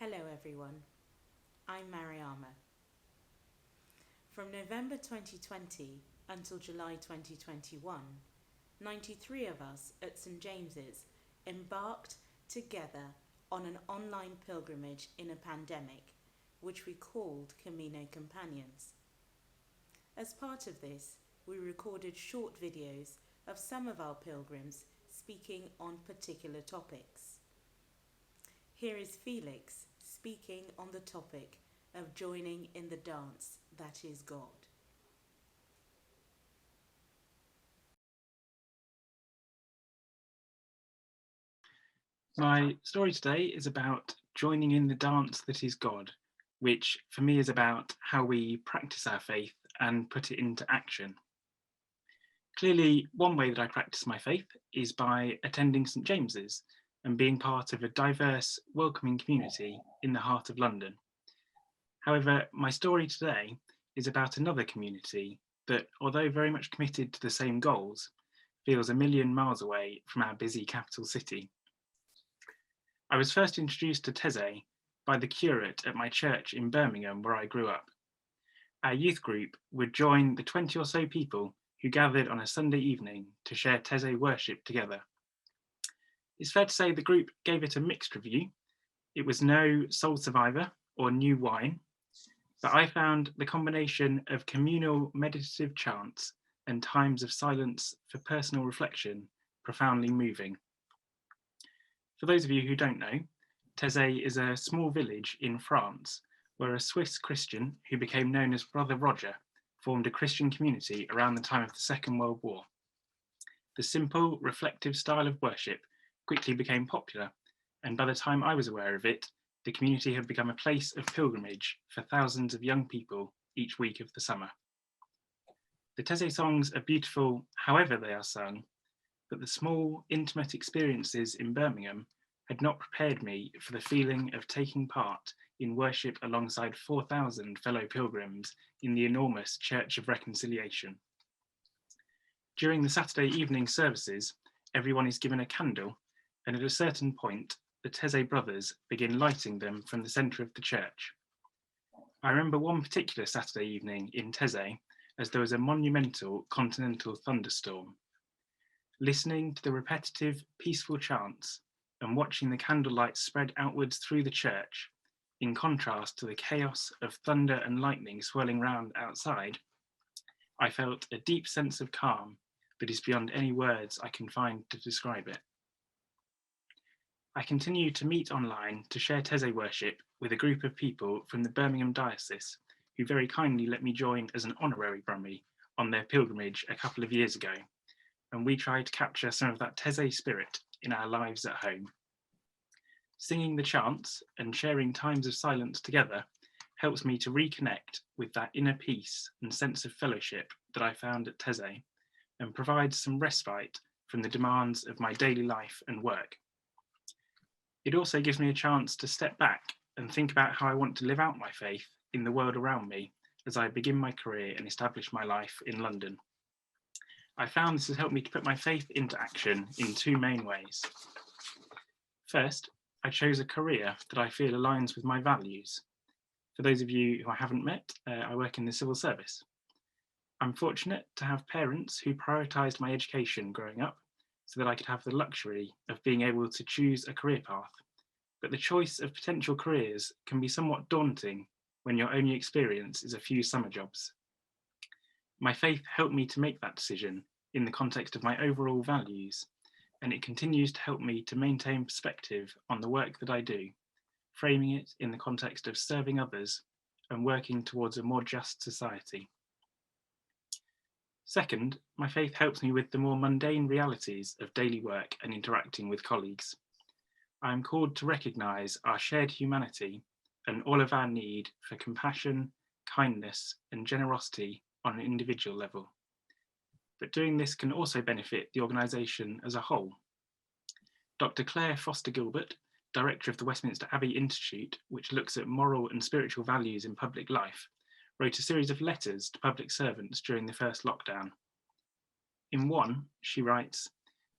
Hello everyone, I'm Mariama. From November 2020 until July 2021, 93 of us at St James's embarked together on an online pilgrimage in a pandemic, which we called Camino Companions. As part of this, we recorded short videos of some of our pilgrims speaking on particular topics. Here is Felix speaking on the topic of joining in the dance that is God. My story today is about joining in the dance that is God, which for me is about how we practice our faith and put it into action. Clearly, one way that I practice my faith is by attending St James's and being part of a diverse, welcoming community in the heart of London. However, my story today is about another community that, although very much committed to the same goals, feels a million miles away from our busy capital city. I was first introduced to Teze by the curate at my church in Birmingham, where I grew up. Our youth group would join the 20 or so people who gathered on a Sunday evening to share Teze worship together. It's fair to say the group gave it a mixed review. It was no Soul Survivor or new wine, but I found the combination of communal meditative chants and times of silence for personal reflection profoundly moving. For those of you who don't know, Teze is a small village in France where a Swiss Christian who became known as Brother Roger formed a Christian community around the time of the Second World War. The simple, reflective style of worship quickly became popular, and by the time I was aware of it, the community had become a place of pilgrimage for thousands of young people each week of the summer. The Teze songs are beautiful however they are sung, but the small, intimate experiences in Birmingham had not prepared me for the feeling of taking part in worship alongside 4,000 fellow pilgrims in the enormous Church of Reconciliation. During the Saturday evening services, everyone is given a candle, and at a certain point, the Teze brothers begin lighting them from the centre of the church. I remember one particular Saturday evening in Teze as there was a monumental continental thunderstorm. Listening to the repetitive, peaceful chants and watching the candlelight spread outwards through the church, in contrast to the chaos of thunder and lightning swirling round outside, I felt a deep sense of calm that is beyond any words I can find to describe it. I continue to meet online to share Teze worship with a group of people from the Birmingham diocese who very kindly let me join as an honorary Brummie on their pilgrimage a couple of years ago, and we try to capture some of that Teze spirit in our lives at home. Singing the chants and sharing times of silence together helps me to reconnect with that inner peace and sense of fellowship that I found at Teze, and provides some respite from the demands of my daily life and work. It also gives me a chance to step back and think about how I want to live out my faith in the world around me as I begin my career and establish my life in London. I found this has helped me to put my faith into action in two main ways. First, I chose a career that I feel aligns with my values. For those of you who I haven't met, I work in the civil service. I'm fortunate to have parents who prioritised my education growing up so that I could have the luxury of being able to choose a career path. But the choice of potential careers can be somewhat daunting when your only experience is a few summer jobs. My faith helped me to make that decision in the context of my overall values, and it continues to help me to maintain perspective on the work that I do, framing it in the context of serving others and working towards a more just society. Second, my faith helps me with the more mundane realities of daily work and interacting with colleagues. I am called to recognise our shared humanity and all of our need for compassion, kindness, and generosity on an individual level. But doing this can also benefit the organisation as a whole. Dr. Claire Foster Gilbert, director of the Westminster Abbey Institute, which looks at moral and spiritual values in public life, wrote a series of letters to public servants during the first lockdown. In one, she writes,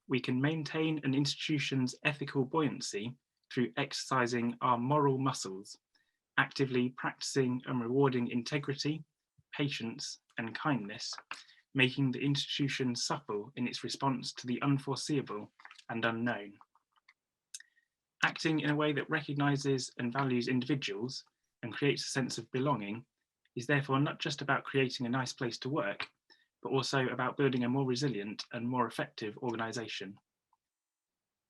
"We can maintain an institution's ethical buoyancy through exercising our moral muscles, actively practicing and rewarding integrity, patience, and kindness, making the institution supple in its response to the unforeseeable and unknown. Acting in a way that recognises and values individuals and creates a sense of belonging is therefore not just about creating a nice place to work, but also about building a more resilient and more effective organisation.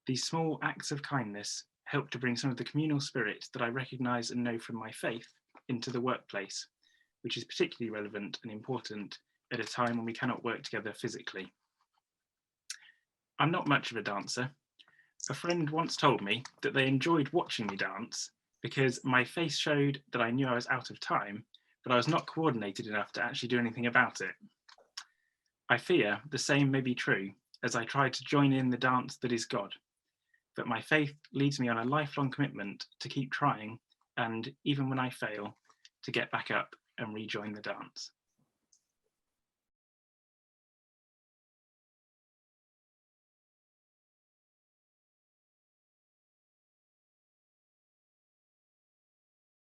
These small acts of kindness help to bring some of the communal spirit that I recognise and know from my faith into the workplace, which is particularly relevant and important at a time when we cannot work together physically. I'm not much of a dancer. A friend once told me that they enjoyed watching me dance because my face showed that I knew I was out of time, but I was not coordinated enough to actually do anything about it. I fear the same may be true as I try to join in the dance that is God, but my faith leads me on a lifelong commitment to keep trying and, even when I fail, to get back up and rejoin the dance.